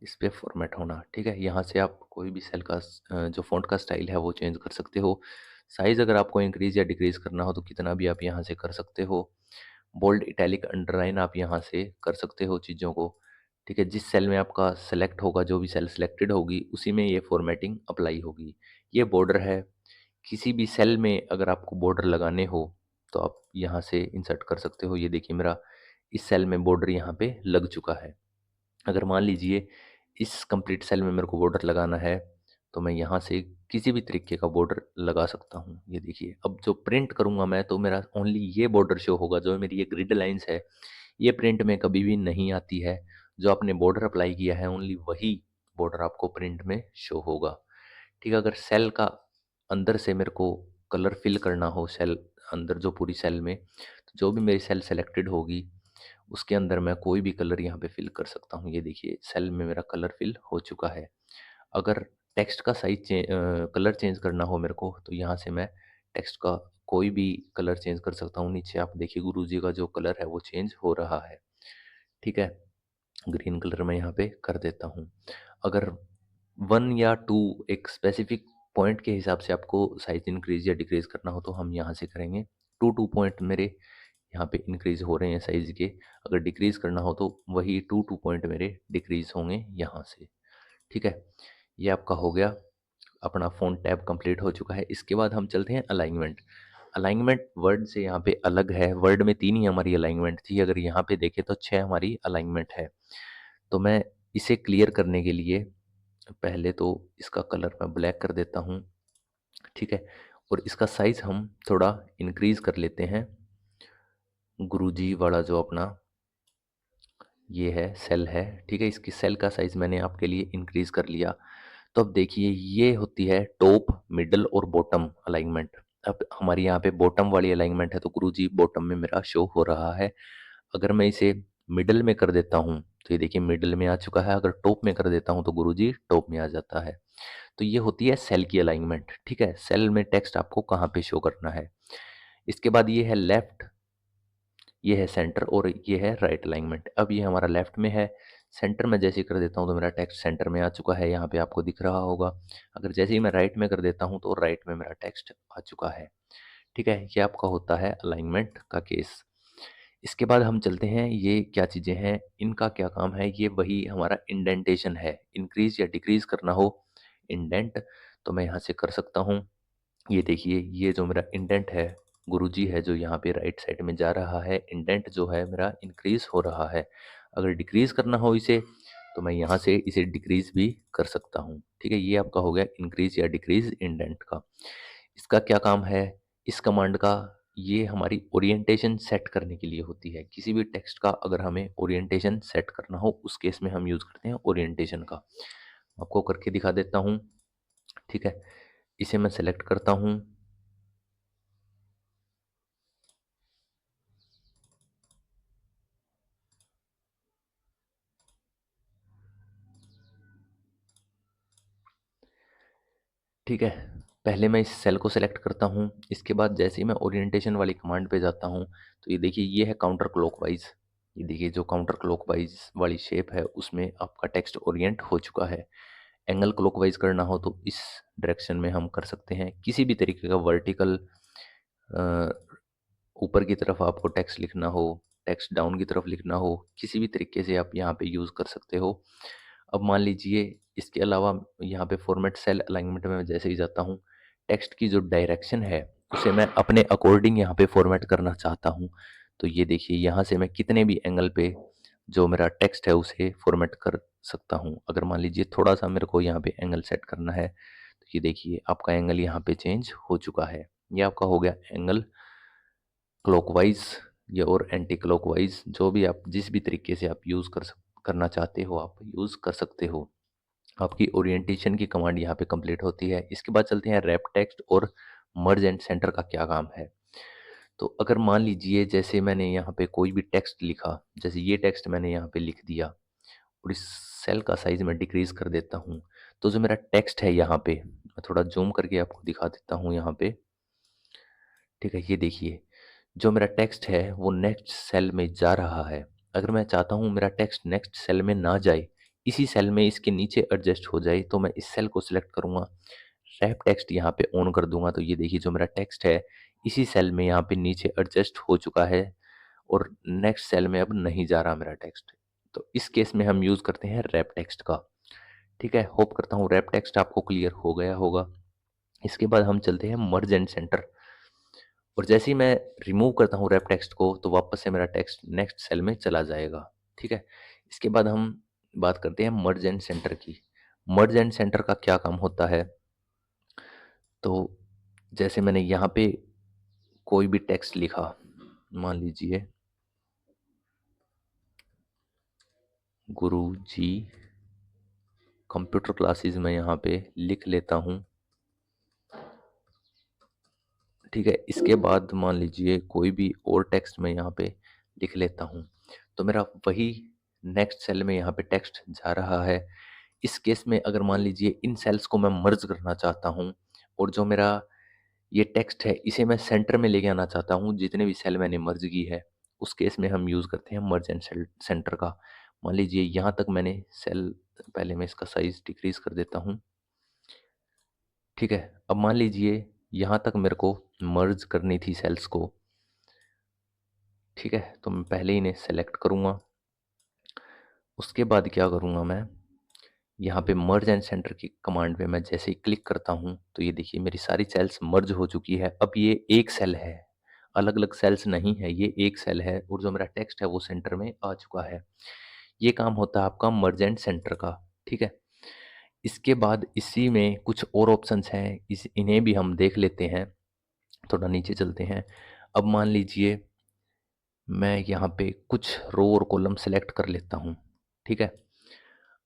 इस पे फॉर्मेट होना। ठीक है, यहाँ से आप कोई भी सेल का जो फ़ॉन्ट का स्टाइल है वो चेंज कर सकते हो। साइज़ अगर आपको इंक्रीज़ या डिक्रीज़ करना हो तो कितना भी आप यहाँ से कर सकते हो। बोल्ड, इटैलिक, अंडरलाइन आप यहाँ से कर सकते हो चीज़ों को। ठीक है, जिस सेल में आपका सेलेक्ट होगा, जो भी सेल सेलेक्टेड होगी उसी में ये फॉर्मेटिंग अप्लाई होगी। ये बॉर्डर है, किसी भी सेल में अगर आपको बॉर्डर लगाने हो तो आप यहाँ से इंसर्ट कर सकते हो। ये देखिए मेरा इस सेल में बॉर्डर यहाँ पे लग चुका है। अगर मान लीजिए इस कंप्लीट सेल में मेरे को बॉर्डर लगाना है तो मैं यहाँ से किसी भी तरीके का बॉर्डर लगा सकता हूँ। ये देखिए अब जो प्रिंट करूँगा मैं तो मेरा ओनली ये बॉर्डर शो होगा, जो मेरी ये ग्रिड लाइंस है ये प्रिंट में कभी भी नहीं आती है। जो आपने बॉर्डर अप्लाई किया है ओनली वही बॉर्डर आपको प्रिंट में शो होगा। ठीक है, अगर सेल का अंदर से मेरे को कलर फिल करना हो, सेल अंदर जो पूरी सेल में, तो जो भी मेरी सेल सेलेक्टेड होगी उसके अंदर मैं कोई भी कलर यहाँ पे फिल कर सकता हूँ। ये देखिए सेल में मेरा कलर फिल हो चुका है। अगर टेक्स्ट का कलर चेंज करना हो मेरे को, तो यहाँ से मैं टेक्स्ट का कोई भी कलर चेंज कर सकता हूँ। नीचे आप देखिए गुरुजी का जो कलर है वो चेंज हो रहा है, ठीक है? ग्रीन कलर मैं यहाँ पे कर देता हूँ। अगर 1 या 2 एक स्पेसिफिक पॉइंट के हिसाब से आपको साइज़ इंक्रीज़ या डिक्रीज़ करना हो तो हम यहाँ से करेंगे। 2 पॉइंट मेरे यहाँ पे इंक्रीज़ हो रहे हैं साइज़ के। अगर डिक्रीज़ करना हो तो वही 2 पॉइंट मेरे डिक्रीज़ होंगे यहाँ से, ठीक है? ये आपका हो गया, अपना फ़ॉन्ट टैब कंप्लीट हो चुका है। इसके बाद हम चलते हैं अलाइनमेंट। अलाइनमेंट वर्ड से यहाँ पे अलग है। वर्ड में 3 ही हमारी अलाइनमेंट थी, अगर यहाँ पे देखें तो 6 हमारी अलाइनमेंट है। तो मैं इसे क्लियर करने के लिए पहले तो इसका कलर मैं ब्लैक कर देता हूँ, ठीक है? और इसका साइज़ हम थोड़ा इंक्रीज़ कर लेते हैं। गुरुजी वाला जो अपना ये है, सेल है, ठीक है? इसकी सेल का साइज़ मैंने आपके लिए इंक्रीज़ कर लिया। तो अब देखिए ये होती है टॉप, मिडल और बॉटम अलाइनमेंट। अब हमारी यहाँ पे बॉटम वाली अलाइनमेंट है तो गुरुजी बॉटम में मेरा शो हो रहा है। अगर मैं इसे मिडल में कर देता हूँ तो ये देखिए मिडल में आ चुका है। अगर टॉप में कर देता हूँ तो गुरुजी टॉप में आ जाता है। तो ये होती है सेल की अलाइनमेंट, ठीक है? सेल में टेक्स्ट आपको कहाँ पे शो करना है। इसके बाद ये है लेफ्ट, ये है सेंटर और ये है राइट अलाइनमेंट। अब ये हमारा लेफ्ट में है, सेंटर में जैसे ही कर देता हूँ तो मेरा टेक्स्ट सेंटर में आ चुका है, यहाँ पे आपको दिख रहा होगा। अगर जैसे ही मैं राइट में कर देता हूँ तो राइट में मेरा टेक्स्ट आ चुका है, ठीक है? ये आपका होता है अलाइनमेंट का केस। इसके बाद हम चलते हैं, ये क्या चीज़ें हैं, इनका क्या काम है। ये वही हमारा इंडेंटेशन है। इंक्रीज़ या डिक्रीज़ करना हो इंडेंट तो मैं यहाँ से कर सकता हूँ। ये देखिए ये जो मेरा इंडेंट है, गुरुजी है जो यहाँ पे राइट साइड में जा रहा है, इंडेंट जो है मेरा इंक्रीज़ हो रहा है। अगर डिक्रीज़ करना हो इसे तो मैं यहाँ से इसे डिक्रीज़ भी कर सकता हूँ, ठीक है? ये आपका हो गया इंक्रीज़ या डिक्रीज़ इंडेंट का। इसका क्या काम है? इस कमांड का, ये हमारी ओरिएंटेशन सेट करने के लिए होती है। किसी भी टेक्स्ट का अगर हमें ओरिएंटेशन सेट करना हो उस केस में हम यूज़ करते हैं ओरिएंटेशन का। आपको करके दिखा देता हूँ, ठीक है? इसे मैं सेलेक्ट करता हूँ, ठीक है? पहले मैं इस सेल को सेलेक्ट करता हूँ, इसके बाद जैसे ही मैं ओरिएंटेशन वाली कमांड पे जाता हूँ, तो ये देखिए ये है काउंटर क्लॉकवाइज़। ये देखिए जो काउंटर क्लॉकवाइज़ वाली शेप है उसमें आपका टेक्स्ट ओरिएंट हो चुका है। एंगल क्लॉकवाइज़ करना हो तो इस डायरेक्शन में हम कर सकते हैं। किसी भी तरीके का वर्टिकल अ, ऊपर की तरफ आपको टेक्स्ट लिखना हो, टेक्स्ट डाउन की तरफ लिखना हो, किसी भी तरीके से आप यहाँ पे यूज़ कर सकते हो। अब मान लीजिए इसके अलावा यहाँ पे फॉर्मेट सेल अलाइनमेंट में मैं जैसे ही जाता हूँ, टेक्स्ट की जो डायरेक्शन है उसे मैं अपने अकॉर्डिंग यहाँ पे फॉर्मेट करना चाहता हूँ। तो ये देखिए यहाँ से मैं कितने भी एंगल पे जो मेरा टेक्स्ट है उसे फॉर्मेट कर सकता हूँ। अगर मान लीजिए थोड़ा-सा मेरे को यहाँ पे एंगल सेट करना है, तो ये देखिए आपका एंगल यहाँ पे चेंज हो चुका है। ये आपका हो गया एंगल क्लॉकवाइज़ या और एंटी क्लॉकवाइज़, जो भी आप जिस भी तरीके से आप यूज़ करना चाहते हो आप यूज़ कर सकते हो। आपकी ओरिएंटेशन की कमांड यहाँ पे कंप्लीट होती है। इसके बाद चलते हैं रैप टेक्स्ट और मर्ज एंड सेंटर का क्या काम है। तो अगर मान लीजिए जैसे मैंने यहाँ पे कोई भी टेक्स्ट लिखा, जैसे ये टेक्स्ट मैंने यहाँ पे लिख दिया और इस सेल का साइज़ मैं डिक्रीज़ कर देता हूँ, तो जो मेरा टेक्स्ट है यहाँ पे, मैं थोड़ा ज़ूम करके आपको दिखा देता हूँ यहाँ पे, ठीक है? ये देखिए, जो मेरा टेक्स्ट है वो नेक्स्ट सेल में जा रहा है। अगर मैं चाहता हूँ मेरा टेक्स्ट नेक्स्ट सेल में ना जाए, इसी सेल में इसके नीचे एडजस्ट हो जाए, तो मैं इस सेल को सिलेक्ट करूँगा, रैप टेक्स्ट यहाँ पे ऑन कर दूँगा, तो ये देखिए जो मेरा टेक्स्ट है, इसी सेल में यहाँ पे नीचे एडजस्ट हो चुका है और नेक्स्ट सेल में अब नहीं जा रहा मेरा टेक्स्ट। तो इस केस में हम यूज़ करते हैं रैप टेक्स्ट का, ठीक है? होप करता हूँ रैप टेक्स्ट आपको क्लियर हो गया होगा। इसके बाद हम चलते हैं मर्ज एंड सेंटर। और जैसे ही मैं रिमूव करता हूँ रैप टेक्स्ट को तो वापस से मेरा टेक्स्ट नेक्स्ट सेल में चला जाएगा, ठीक है? इसके बाद हम बात करते हैं मर्ज एंड सेंटर की। मर्ज एंड सेंटर का क्या काम होता है? तो जैसे मैंने यहाँ पे कोई भी टेक्स्ट लिखा, मान लीजिए गुरुजी कंप्यूटर क्लासेस में यहाँ पे लिख लेता हूँ, ठीक है? इसके बाद मान लीजिए कोई भी और टेक्स्ट मैं यहाँ पे लिख लेता हूँ, तो मेरा वही नेक्स्ट सेल में यहाँ पे टेक्स्ट जा रहा है। इस केस में अगर मान लीजिए इन सेल्स को मैं मर्ज करना चाहता हूँ और जो मेरा ये टेक्स्ट है इसे मैं सेंटर में लेके आना चाहता हूँ, जितने भी सेल मैंने मर्ज की है, उस केस में हम यूज़ करते हैं मर्ज एंड सेल सेंटर का। मान लीजिए यहाँ तक मैंने सेल, पहले मैं इसका साइज़ डिक्रीज़ कर देता हूँ, ठीक है। अब मान लीजिए यहाँ तक मेरे को मर्ज करनी थी सेल्स को, ठीक है, तो मैं पहले इन्हें सेलेक्ट करूँगा। उसके बाद क्या करूँगा मैं, यहाँ पे मर्ज एंड सेंटर की कमांड पे मैं जैसे ही क्लिक करता हूँ तो ये देखिए मेरी सारी सेल्स मर्ज हो चुकी है। अब ये एक सेल है, अलग अलग सेल्स नहीं है, ये एक सेल है और जो मेरा टेक्स्ट है वो सेंटर में आ चुका है। ये काम होता है आपका मर्ज एंड सेंटर का, ठीक है। इसके बाद इसी में कुछ और ऑप्शंस हैं, इन्हें भी हम देख लेते हैं। थोड़ा नीचे चलते हैं। अब मान लीजिए मैं यहाँ पे कुछ रो और कॉलम सेलेक्ट कर लेता हूँ, ठीक है।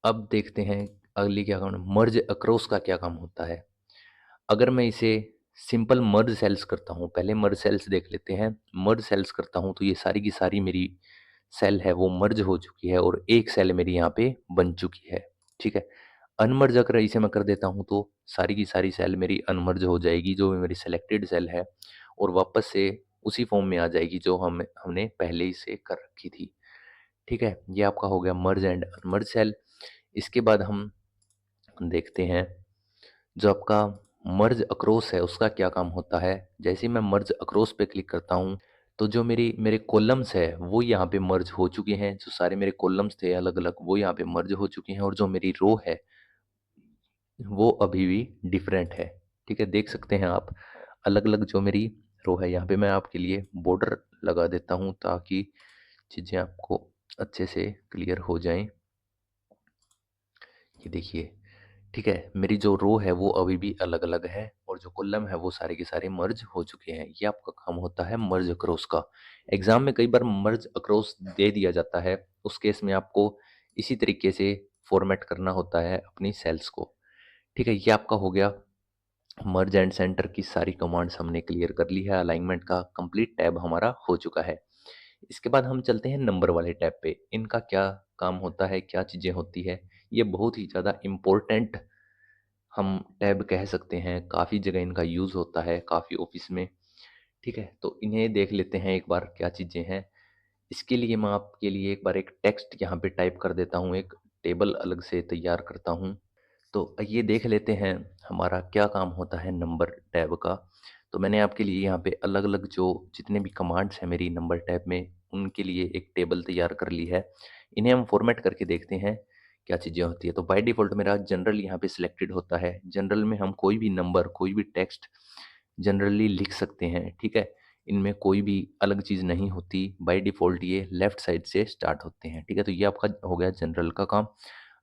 अब देखते हैं अगली क्या काम, मर्ज अक्रॉस का क्या काम होता है। अगर मैं इसे सिंपल मर्ज सेल्स करता हूँ, पहले मर्ज सेल्स देख लेते हैं। मर्ज सेल्स करता हूँ तो ये सारी की सारी मेरी सेल है वो मर्ज हो चुकी है और एक सेल मेरी यहाँ पे बन चुकी है, ठीक है। अनमर्ज अगर इसे मैं कर देता हूँ तो सारी की सारी सेल मेरी अनमर्ज हो जाएगी, जो भी मेरी सेलेक्टेड सेल है, और वापस से उसी फॉर्म में आ जाएगी जो हमने पहले ही से कर रखी थी, ठीक है। ये आपका हो गया मर्ज एंड अनमर्ज सेल। इसके बाद हम देखते हैं जो आपका मर्ज अक्रॉस है उसका क्या काम होता है। जैसे ही मैं मर्ज अक्रॉस पे क्लिक करता हूँ तो जो मेरे कॉलम्स है वो यहाँ पे मर्ज हो चुके हैं, जो सारे मेरे कॉलम्स थे अलग अलग वो यहाँ पे मर्ज हो चुके हैं, और जो मेरी रो है वो अभी भी डिफरेंट है, ठीक है। देख सकते हैं आप अलग अलग जो मेरी रो है। यहाँ पे मैं आपके लिए बॉर्डर लगा देता हूँ ताकि चीज़ें आपको अच्छे से क्लियर हो जाएं। ये देखिए, ठीक है, मेरी जो रो है वो अभी भी अलग अलग है और जो कॉलम है वो सारे के सारे मर्ज हो चुके हैं। ये आपका काम होता है मर्ज अक्रॉस का। एग्जाम में कई बार मर्ज अक्रॉस दे दिया जाता है, उस केस में आपको इसी तरीके से फॉर्मेट करना होता है अपनी सेल्स को, ठीक है। ये आपका हो गया मर्ज एंड सेंटर की सारी कमांड्स हमने क्लियर कर ली है। अलाइनमेंट का कंप्लीट टैब हमारा हो चुका है। इसके बाद हम चलते हैं नंबर वाले टैब पे। इनका क्या काम होता है, क्या चीज़ें होती है, ये बहुत ही ज़्यादा इम्पोर्टेंट हम टैब कह सकते हैं। काफ़ी जगह इनका यूज़ होता है, काफ़ी ऑफिस में, ठीक है। तो इन्हें देख लेते हैं एक बार क्या चीज़ें हैं। इसके लिए मैं आपके लिए एक बार एक टेक्स्ट यहाँ पे टाइप कर देता हूँ, एक टेबल अलग से तैयार करता हूँ। तो ये देख लेते हैं हमारा क्या काम होता है नंबर टैब का। तो मैंने आपके लिए यहाँ पे अलग अलग जो जितने भी कमांड्स हैं मेरी नंबर टैब में, उनके लिए एक टेबल तैयार कर ली है। इन्हें हम फॉर्मेट करके देखते हैं क्या चीज़ें होती है। तो बाय डिफ़ॉल्ट मेरा जनरल यहाँ पे सिलेक्टेड होता है। जनरल में हम कोई भी नंबर, कोई भी टेक्स्ट जनरली लिख सकते हैं, ठीक है। इनमें कोई भी अलग चीज़ नहीं होती। बाय डिफ़ॉल्ट ये लेफ़्ट साइड से स्टार्ट होते हैं, ठीक है। तो ये आपका हो गया जनरल का काम।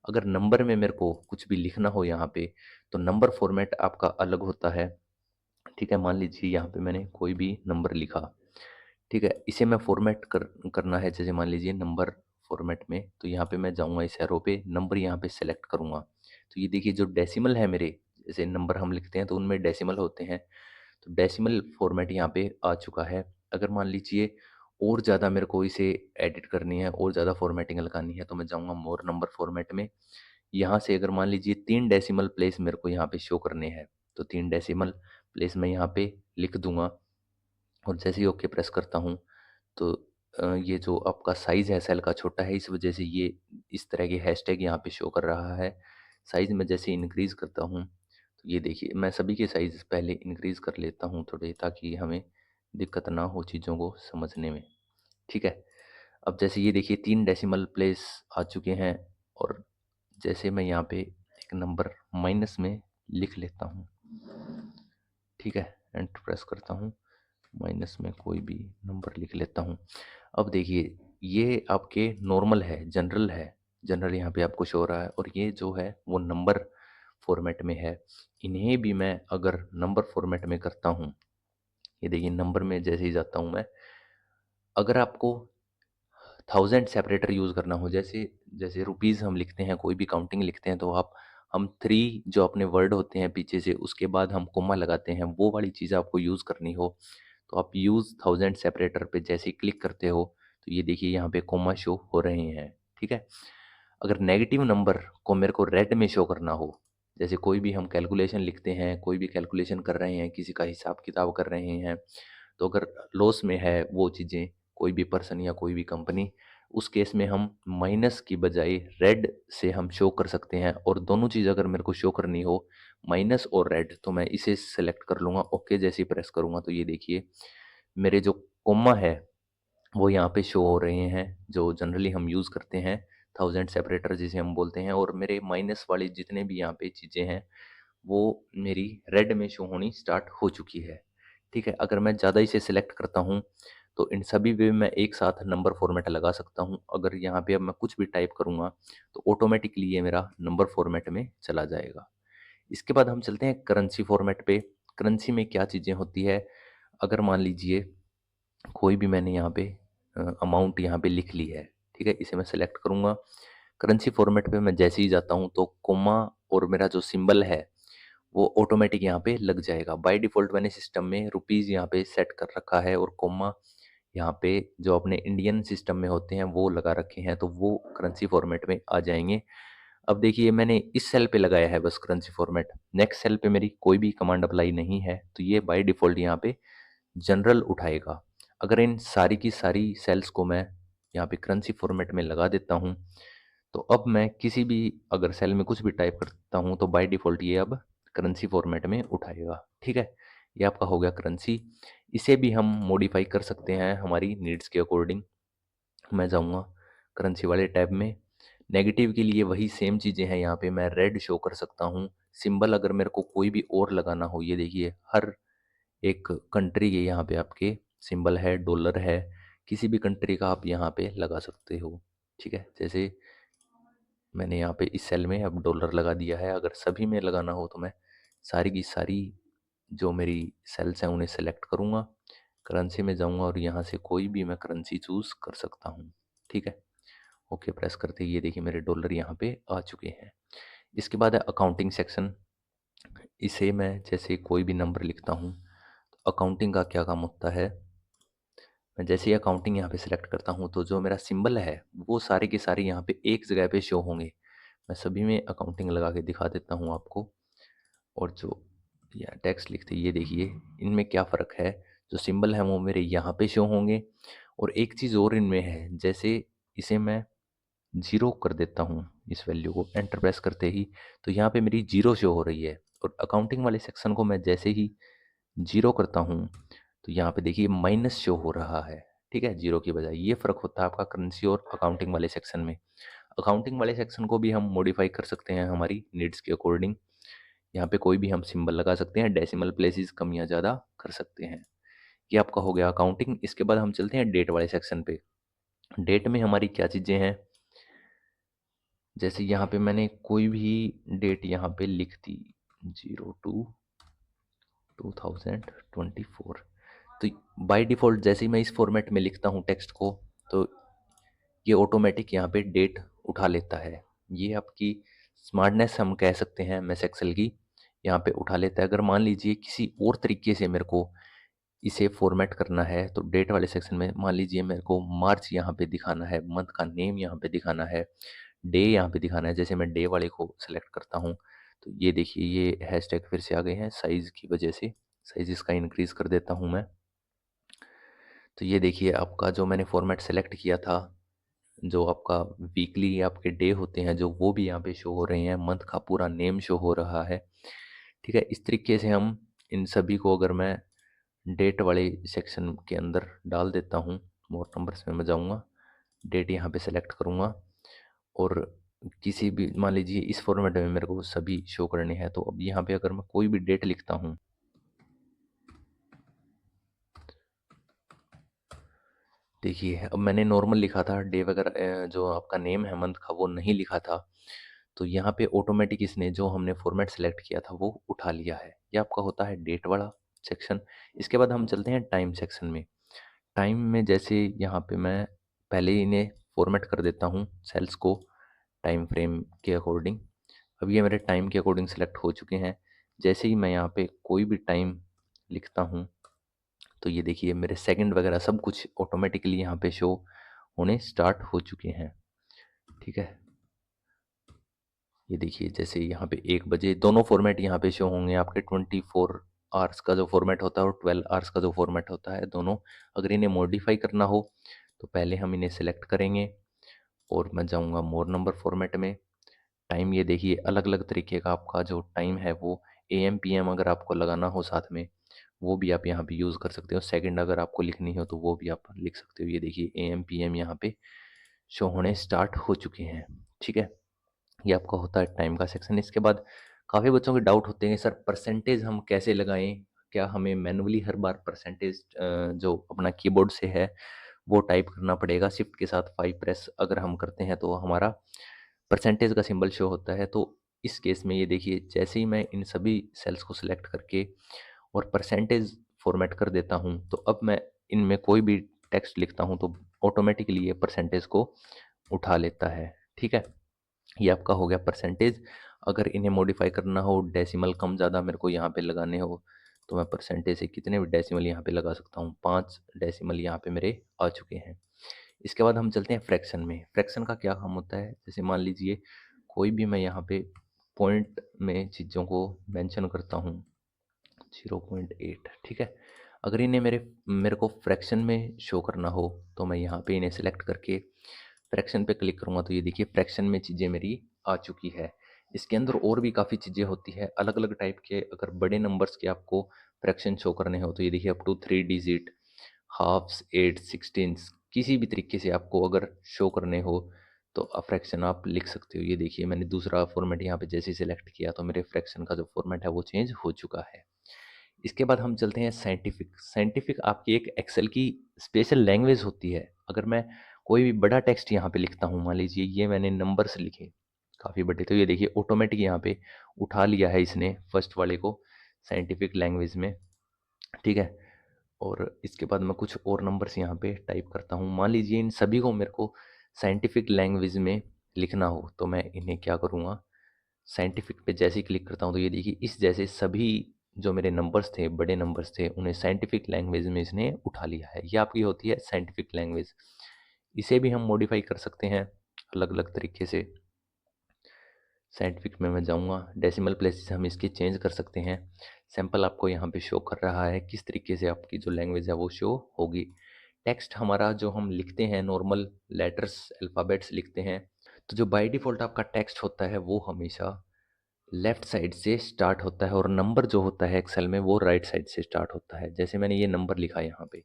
अगर नंबर में मेरे को कुछ भी लिखना हो यहाँ पे, तो नंबर फॉर्मेट आपका अलग होता है, ठीक है। मान लीजिए यहाँ पे मैंने कोई भी नंबर लिखा, ठीक है। इसे मैं फॉर्मेट करना है, जैसे मान लीजिए नंबर फॉर्मेट में, तो यहाँ पे मैं जाऊँगा इस एरो पे, नंबर यहाँ पे सेलेक्ट करूँगा। तो ये देखिए जो डेसिमल है मेरे, जैसे नंबर हम लिखते हैं तो उनमें डेसिमल होते हैं, तो डेसिमल फॉर्मेट यहाँ पे आ चुका है। अगर मान लीजिए और ज़्यादा मेरे को इसे एडिट करनी है और ज़्यादा फॉर्मेटिंग लगानी है, तो मैं जाऊँगा मोर नंबर फॉर्मेट में। यहाँ से अगर मान लीजिए 3 डेसिमल प्लेस मेरे को यहाँ पे शो करने हैं, तो 3 डेसिमल प्लेस मैं यहाँ पे लिख दूँगा और जैसे ही ओके प्रेस करता हूँ तो ये जो आपका साइज़ है सेल का छोटा है, इस वजह से ये इस तरह के हैशटैग यहाँ पे शो कर रहा है। साइज़ में जैसे इंक्रीज़ करता हूँ, तो ये देखिए मैं सभी के साइज़ पहले इंक्रीज़ कर लेता हूँ थोड़े, ताकि हमें दिक्कत ना हो चीज़ों को समझने में, ठीक है। अब जैसे ये देखिए 3 डेसिमल प्लेस आ चुके हैं, और जैसे मैं यहाँ पे एक नंबर माइनस में लिख लेता हूँ, ठीक है, एंटर प्रेस करता हूँ, माइनस में कोई भी नंबर लिख लेता हूँ। अब देखिए ये आपके नॉर्मल है, जनरल है, जनरल यहाँ पे आपको शो हो रहा है, और ये जो है वो नंबर फॉर्मेट में है। इन्हें भी मैं अगर नंबर फॉर्मेट में करता हूँ, ये देखिए नंबर में जैसे ही जाता हूँ मैं, अगर आपको थाउजेंड सेपरेटर यूज़ करना हो, जैसे जैसे रुपीज़ हम लिखते हैं, कोई भी काउंटिंग लिखते हैं, तो आप हम 3 जो अपने वर्ड होते हैं पीछे से, उसके बाद हम कोमा लगाते हैं, वो वाली चीज़ आपको यूज़ करनी हो, तो आप यूज़ थाउजेंड सेपरेटर पे जैसे ही क्लिक करते हो, तो ये देखिए यहाँ पे कोमा शो हो रहे हैं, ठीक है। अगर नेगेटिव नंबर को मेरे को रेड में शो करना हो, जैसे कोई भी हम कैलकुलेशन लिखते हैं, कोई भी कैलकुलेशन कर रहे हैं, किसी का हिसाब किताब कर रहे हैं, तो अगर लॉस में है वो चीज़ें, कोई भी पर्सन या कोई भी कंपनी, उस केस में हम माइनस की बजाय रेड से हम शो कर सकते हैं। और दोनों चीज़ अगर मेरे को शो करनी हो, माइनस और रेड, तो मैं इसे सेलेक्ट कर लूँगा। ओके जैसे ही प्रेस करूँगा तो ये देखिए मेरे जो कोमा है वो यहाँ पे शो हो रहे हैं, जो जनरली हम यूज़ करते हैं, थाउजेंड सेपरेटर जिसे हम बोलते हैं। और मेरे माइनस वाली जितने भी यहाँ पे चीज़ें हैं वो मेरी रेड में शो होनी स्टार्ट हो चुकी है। ठीक है, अगर मैं ज़्यादा इसे सिलेक्ट करता हूँ तो इन सभी पे मैं एक साथ नंबर फॉर्मेट लगा सकता हूँ। अगर यहाँ पे अब मैं कुछ भी टाइप करूँगा तो ऑटोमेटिकली ये मेरा नंबर फॉर्मेट में चला जाएगा। इसके बाद हम चलते हैं करेंसी फॉर्मेट पे। करेंसी में क्या चीज़ें होती है, अगर मान लीजिए कोई भी मैंने यहाँ पे अमाउंट यहाँ पे लिख ली है, ठीक है, इसे मैं सेलेक्ट करूँगा। करेंसी फॉर्मेट पे मैं जैसे ही जाता हूँ तो कोमा और मेरा जो सिंबल है वो ऑटोमेटिक यहाँ पे लग जाएगा। बाय डिफ़ॉल्ट मैंने सिस्टम में रुपीज़ यहाँ पे सेट कर रखा है और कोमा यहाँ पे जो अपने इंडियन सिस्टम में होते हैं वो लगा रखे हैं, तो वो करेंसी फॉर्मेट में आ जाएँगे। अब देखिए मैंने इस सेल पे लगाया है बस करेंसी फॉर्मेट, नेक्स्ट सेल पे मेरी कोई भी कमांड अप्लाई नहीं है, तो ये बाय डिफ़ॉल्ट यहाँ पे जनरल उठाएगा। अगर इन सारी की सारी सेल्स को मैं यहाँ पे करेंसी फॉर्मेट में लगा देता हूँ, तो अब मैं किसी भी अगर सेल में कुछ भी टाइप करता हूँ तो बाय डिफ़ॉल्ट ये अब करेंसी फॉर्मेट में उठाएगा। ठीक है? ये आपका हो गया करेंसी। इसे भी हम मॉडिफ़ाई कर सकते हैं हमारी नीड्स के अकॉर्डिंग। मैं जाऊँगा करेंसी वाले टैब में। नेगेटिव के लिए वही सेम चीज़ें हैं, यहाँ पे मैं रेड शो कर सकता हूँ। सिंबल अगर मेरे को कोई भी और लगाना हो, ये देखिए हर एक कंट्री के यहाँ पे आपके सिंबल है, डॉलर है, किसी भी कंट्री का आप यहाँ पे लगा सकते हो। ठीक है? जैसे मैंने यहाँ पे इस सेल में अब डॉलर लगा दिया है। अगर सभी में लगाना हो तो मैं सारी की सारी जो मेरी सेल्स हैं उन्हें सेलेक्ट करूँगा, करेंसी में जाऊँगा और यहाँ से कोई भी मैं करेंसी चूज़ कर सकता हूँ। ठीक है? ओके प्रेस करते ही ये देखिए मेरे डॉलर यहाँ पे आ चुके हैं। इसके बाद है अकाउंटिंग सेक्शन। इसे मैं जैसे कोई भी नंबर लिखता हूँ, तो अकाउंटिंग का क्या काम होता है, मैं जैसे ही अकाउंटिंग यहाँ पे सिलेक्ट करता हूँ तो जो मेरा सिंबल है वो सारे के सारे यहाँ पे एक जगह पे शो होंगे। मैं सभी में अकाउंटिंग लगा के दिखा देता हूँ आपको। और जो या टेक्स्ट लिखते ये देखिए इनमें क्या फ़र्क है, जो सिंबल है वो मेरे यहाँ पे शो होंगे। और एक चीज़ और इनमें है, जैसे इसे मैं ज़ीरो कर देता हूँ, इस वैल्यू को एंटर प्रेस करते ही, तो यहाँ पे मेरी ज़ीरो शो हो रही है। और अकाउंटिंग वाले सेक्शन को मैं जैसे ही ज़ीरो करता हूँ तो यहाँ पे देखिए माइनस शो हो रहा है। ठीक है, ज़ीरो की बजाय। ये फ़र्क होता है आपका करेंसी और अकाउंटिंग वाले सेक्शन में। अकाउंटिंग वाले सेक्शन को भी हम मॉडिफाई कर सकते हैं हमारी नीड्स के अकॉर्डिंग। यहाँ पे कोई भी हम सिंबल लगा सकते हैं, डेसिमल प्लेसेस कम या ज़्यादा कर सकते हैं। ये आपका हो गया अकाउंटिंग। इसके बाद हम चलते हैं डेट वाले सेक्शन पे। डेट में हमारी क्या चीज़ें हैं, जैसे यहाँ पे मैंने कोई भी डेट यहाँ पे लिख दी, 02/2024, तो बाय डिफ़ॉल्ट जैसे ही मैं इस फॉर्मेट में लिखता हूँ टेक्स्ट को, तो ये ऑटोमेटिक यहाँ पे डेट उठा लेता है। ये आपकी स्मार्टनेस हम कह सकते हैं एमएस एक्सेल की, यहाँ पे उठा लेता है। अगर मान लीजिए किसी और तरीके से मेरे को इसे फॉर्मेट करना है तो डेट वाले सेक्शन में मान लीजिए मेरे को मार्च यहाँ पे दिखाना है, मंथ का नेम यहाँ पे दिखाना है, डे यहाँ पे दिखाना है। जैसे मैं डे वाले को सेलेक्ट करता हूँ तो ये देखिए ये हैशटैग फिर से आ गए हैं साइज़ की वजह से। साइज़ इसका इंक्रीज़ कर देता हूँ मैं। तो ये देखिए आपका जो मैंने फॉर्मेट सेलेक्ट किया था, जो आपका वीकली आपके डे होते हैं जो वो भी यहाँ पे शो हो रहे हैं, मंथ का पूरा नेम शो हो रहा है। ठीक है, इस तरीके से हम इन सभी को अगर मैं डेट वाले सेक्शन के अंदर डाल देता हूँ, मोर नंबर्स में मैं जाऊँगा, डेट यहाँ पे सेलेक्ट करूँगा और किसी भी मान लीजिए इस फॉर्मेट में मेरे को सभी शो करने हैं, तो अब यहाँ पे अगर मैं कोई भी डेट लिखता हूँ, देखिए अब मैंने नॉर्मल लिखा था, डे वगैरह जो आपका नेम है मंथ का वो नहीं लिखा था, तो यहाँ पे ऑटोमेटिक इसने जो हमने फॉर्मेट सेलेक्ट किया था वो उठा लिया है। ये आपका होता है डेट वाला सेक्शन। इसके बाद हम चलते हैं टाइम सेक्शन में। टाइम में जैसे यहाँ पे मैं पहले ही इन्हें फॉर्मेट कर देता हूँ सेल्स को टाइम फ्रेम के अकॉर्डिंग। अब ये मेरे टाइम के अकॉर्डिंग सेलेक्ट हो चुके हैं। जैसे ही मैं यहाँ पे कोई भी टाइम लिखता हूँ तो ये देखिए मेरे सेकंड वगैरह सब कुछ ऑटोमेटिकली यहाँ पे शो होने स्टार्ट हो चुके हैं। ठीक है, ये देखिए जैसे यहाँ पे 1 बजे दोनों फॉर्मेट यहाँ पे शो होंगे आपके 24 आवर्स का जो फॉर्मेट होता है और 12 आवर्स का जो फॉर्मेट होता है दोनों। अगर इन्हें मॉडिफाई करना हो तो पहले हम इन्हें सेलेक्ट करेंगे और मैं जाऊँगा मोर नंबर फॉर्मेट में। टाइम ये देखिए अलग-अलग तरीके का आपका जो टाइम है वो एएम पीएम अगर आपको लगाना हो साथ में, वो भी आप यहाँ पे यूज़ कर सकते हो। सेकंड अगर आपको लिखनी हो तो वो भी आप लिख सकते हो। ये देखिए एएम पीएम यहाँ पे शो होने स्टार्ट हो चुके हैं, ठीक है? ये आपका होता है टाइम का सेक्शन। इसके बाद काफ़ी बच्चों के डाउट होते हैं सर परसेंटेज हम कैसे लगाएँ? क्या हमें मैनुअली हर बार परसेंटेज जो अपना कीबोर्ड से है वो टाइप करना पड़ेगा? शिफ्ट के साथ 5 प्रेस अगर हम करते हैं तो हमारा परसेंटेज का सिंबल शो होता है। तो इस केस में ये देखिए जैसे ही मैं इन सभी सेल्स को सिलेक्ट करके और परसेंटेज फॉर्मेट कर देता हूँ, तो अब मैं इनमें कोई भी टेक्स्ट लिखता हूँ तो ऑटोमेटिकली ये परसेंटेज को उठा लेता है, ठीक है? ये आपका हो गया परसेंटेज। अगर इन्हें मॉडिफाई करना हो, डेसिमल कम ज़्यादा मेरे को यहाँ पे लगाने हो, तो मैं परसेंटेज से कितने भी डेसिमल यहाँ पे लगा सकता हूँ। 5 डेसिमल यहाँ पे मेरे आ चुके हैं। इसके बाद हम चलते हैं फ्रैक्शन में। फ्रैक्शन का क्या काम होता है? जैसे मान लीजिए कोई भी मैं यहाँ पे पॉइंट में चीज़ों को मेंशन करता हूँ 0.8, ठीक है? अगर इन्हें मेरे को फ्रैक्शन में शो करना हो, तो मैं यहाँ पे इन्हें सेलेक्ट करके फ्रैक्शन पे क्लिक करूँगा तो ये देखिए फ्रैक्शन में चीज़ें मेरी आ चुकी है। इसके अंदर और भी काफ़ी चीज़ें होती है, अलग-अलग टाइप के अगर बड़े नंबर्स के आपको फ्रैक्शन शो करने हो तो ये देखिए अप टू 3 डिजिट, हाफ्स, 8, 16 किसी भी तरीके से आपको अगर शो करने हो तो फ्रैक्शन आप लिख सकते हो। ये देखिए मैंने दूसरा फॉर्मेट यहाँ पे जैसे ही सेलेक्ट किया तो मेरे फ्रैक्शन का जो फॉर्मेट है वो चेंज हो चुका है। इसके बाद हम चलते हैं साइंटिफिक। साइंटिफिक आपकी एक एक्सेल की स्पेशल लैंग्वेज होती है। अगर मैं कोई भी बड़ा टेक्स्ट यहाँ पे लिखता हूँ, मान लीजिए ये मैंने नंबर्स लिखे काफ़ी बड़े, तो ये देखिए ऑटोमेटिक यहाँ पे उठा लिया है इसने फर्स्ट वाले को साइंटिफिक लैंग्वेज में, ठीक है? और इसके बाद मैं कुछ और नंबर्स यहाँ पे टाइप करता हूँ। मान लीजिए इन सभी को मेरे को साइंटिफिक लैंग्वेज में लिखना हो, तो मैं इन्हें क्या करूँगा, साइंटिफिक पे जैसे ही क्लिक करता हूँ तो ये देखिए इस जैसे सभी जो मेरे नंबर्स थे, बड़े नंबर्स थे, उन्हें साइंटिफिक लैंग्वेज में इसने उठा लिया है। ये आपकी होती है साइंटिफिक लैंग्वेज। इसे भी हम मॉडिफाई कर सकते हैं अलग-अलग तरीके से। साइंटिफिक में मैं जाऊँगा, डेसिमल प्लेसेस हम इसके चेंज कर सकते हैं। सैंपल आपको यहाँ पे शो कर रहा है किस तरीके से आपकी जो लैंग्वेज है वो शो होगी। टेक्स्ट हमारा जो हम लिखते हैं नॉर्मल लेटर्स, अल्फ़ाबेट्स लिखते हैं, तो जो बाय डिफ़ॉल्ट आपका टेक्स्ट होता है वो हमेशा लेफ्ट साइड से स्टार्ट होता है और नंबर जो होता है एक्सेल में वो राइट साइड से स्टार्ट होता है। जैसे मैंने ये नंबर लिखा यहाँ पे,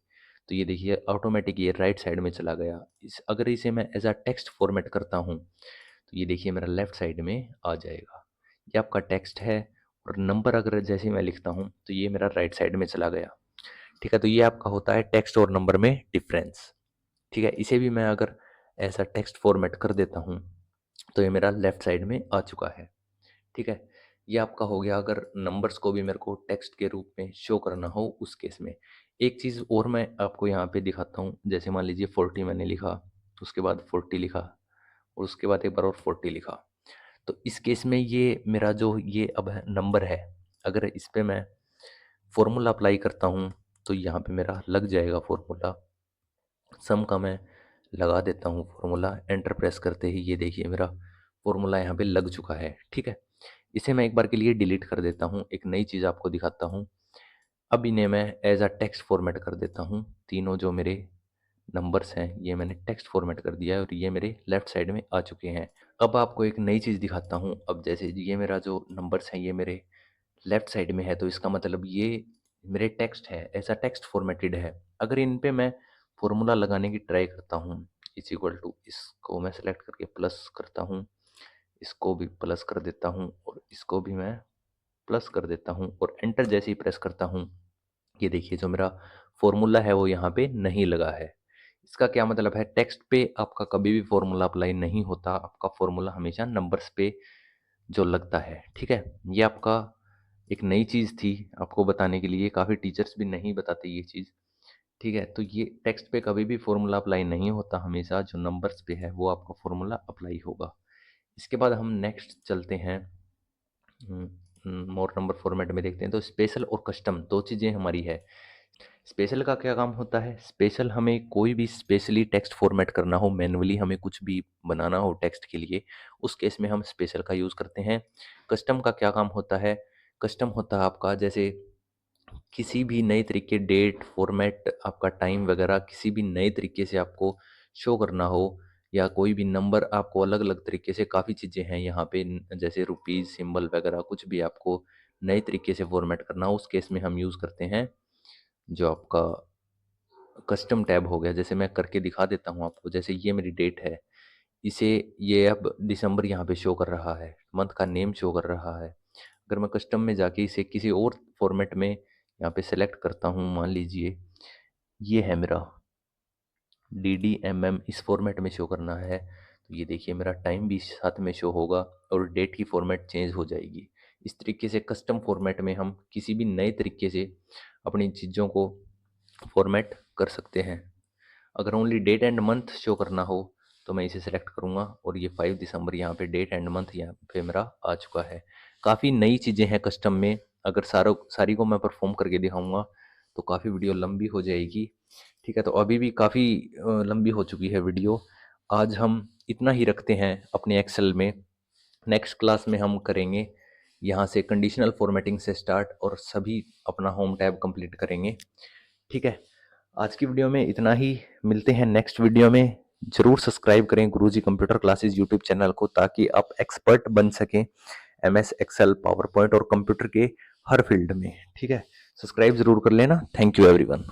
तो ये देखिए ऑटोमेटिक ये राइट साइड में चला गया। इस अगर इसे मैं एज़ अ टेक्स्ट फॉर्मेट करता हूँ, तो ये देखिए मेरा लेफ्ट साइड में आ जाएगा। ये आपका टेक्स्ट है और नंबर अगर जैसे मैं लिखता हूँ, तो ये मेरा राइट साइड में चला गया। ठीक है? तो ये आपका होता है टेक्स्ट और नंबर में डिफ़रेंस। ठीक है? इसे भी मैं अगर ऐसा टेक्स्ट फॉर्मेट कर देता हूँ, तो ये मेरा लेफ्ट साइड में आ चुका है। ठीक है? ये आपका हो गया अगर नंबर्स को भी मेरे को टेक्स्ट के रूप में शो करना हो उस केस में। एक चीज़ और मैं आपको यहाँ पे दिखाता हूँ, जैसे मान लीजिए 40 मैंने लिखा, उसके बाद 40 लिखा और उसके बाद एक बार और 40 लिखा। तो इस केस में ये मेरा जो ये अब है नंबर है, अगर इस पे मैं फ़ॉर्मूला अप्लाई करता हूँ, तो यहाँ पे मेरा लग जाएगा फ़ॉर्मूला। सम का मैं लगा देता हूँ फ़ॉर्मूला, एंटर प्रेस करते ही ये देखिए मेरा फ़ॉर्मूला यहाँ पे लग चुका है, ठीक है? इसे मैं एक बार के लिए डिलीट कर देता हूँ, एक नई चीज़ आपको दिखाता हूँ। अब इन्हें मैं एज़ अ टेक्स्ट फ़ॉर्मेट कर देता हूँ, तीनों जो मेरे नंबर्स हैं, ये मैंने टेक्स्ट फ़ॉर्मेट कर दिया है और ये मेरे लेफ़्ट साइड में आ चुके हैं। अब आपको एक नई चीज़ दिखाता हूँ, अब जैसे ये मेरा जो नंबर्स हैं, ये मेरे लेफ़्ट साइड में है, तो इसका मतलब ये मेरे टेक्स्ट है, ऐसा टेक्स्ट फ़ॉर्मेटेड है। अगर इन पे मैं फ़ॉर्मूला लगाने की ट्राई करता हूँ, इज़ इक्वल टू इसको मैं सेलेक्ट करके प्लस करता हूँ, इसको भी प्लस कर देता हूँ और इसको भी मैं प्लस कर देता हूँ और एंटर जैसे ही प्रेस करता हूँ, ये देखिए जो मेरा फ़ॉर्मूला है वो यहाँ पे नहीं लगा है। इसका क्या मतलब है, टेक्स्ट पे आपका कभी भी फ़ॉर्मूला अप्लाई नहीं होता, आपका फ़ॉर्मूला हमेशा नंबर्स पे जो लगता है, ठीक है? ये आपका एक नई चीज़ थी आपको बताने के लिए, काफ़ी टीचर्स भी नहीं बताते ये चीज़, ठीक है? तो ये टेक्स्ट पे कभी भी फ़ॉर्मूला अप्लाई नहीं होता, हमेशा जो नंबर्स पे है वो आपका फ़ॉर्मूला अप्लाई होगा। इसके बाद हम नेक्स्ट चलते हैं मोर नंबर फॉर्मेट में देखते हैं, तो स्पेशल और कस्टम 2 चीज़ें हमारी है। स्पेशल का क्या काम होता है? स्पेशल हमें कोई भी स्पेशली टेक्स्ट फॉर्मेट करना हो, मैन्युअली हमें कुछ भी बनाना हो टेक्स्ट के लिए, उस केस में हम स्पेशल का यूज़ करते हैं। कस्टम का क्या काम होता है? कस्टम होता है आपका जैसे किसी भी नए तरीके डेट, फॉर्मेट, आपका टाइम वगैरह किसी भी नए तरीके से आपको शो करना हो या कोई भी नंबर आपको अलग-अलग तरीके से काफ़ी चीज़ें हैं यहाँ पे जैसे रुपीज़, सिंबल वगैरह कुछ भी आपको नए तरीके से फॉर्मेट करना हो, उस केस में हम यूज़ करते हैं जो आपका कस्टम टैब हो गया। जैसे मैं करके दिखा देता हूँ आपको, जैसे ये मेरी डेट है, इसे ये अब दिसंबर यहाँ पे शो कर रहा है, मंथ का नेम शो कर रहा है। अगर मैं कस्टम में जाके इसे किसी और फॉर्मेट में यहाँ पे सेलेक्ट करता हूँ, मान लीजिए ये है मेरा DDMM, इस फॉर्मेट में शो करना है, तो ये देखिए मेरा टाइम भी साथ में शो होगा और डेट की फॉर्मेट चेंज हो जाएगी। इस तरीके से कस्टम फॉर्मेट में हम किसी भी नए तरीके से अपनी चीज़ों को फॉर्मेट कर सकते हैं। अगर only date and month show करना हो तो मैं इसे सेलेक्ट करूँगा और ये 5 दिसंबर यहाँ पे डेट एंड मंथ यहाँ पे मेरा आ चुका है। काफ़ी नई चीज़ें हैं कस्टम में, अगर सारी को मैं परफॉर्म करके दिखाऊंगा तो काफ़ी वीडियो लंबी हो जाएगी। ठीक है, तो अभी भी काफ़ी लंबी हो चुकी है वीडियो। आज हम इतना ही रखते हैं अपने एक्सेल में। नेक्स्ट क्लास में हम करेंगे यहाँ से कंडीशनल फॉर्मेटिंग से स्टार्ट और सभी अपना होम टैब कंप्लीट करेंगे। ठीक है, आज की वीडियो में इतना ही। मिलते हैं नेक्स्ट वीडियो में। जरूर सब्सक्राइब करें गुरुजी कंप्यूटर क्लासेस यूट्यूब चैनल को, ताकि आप एक्सपर्ट बन सकें MS एक्सेल, पावर पॉइंट और कंप्यूटर के हर फील्ड में। ठीक है, सब्सक्राइब जरूर कर लेना। Thank you everyone.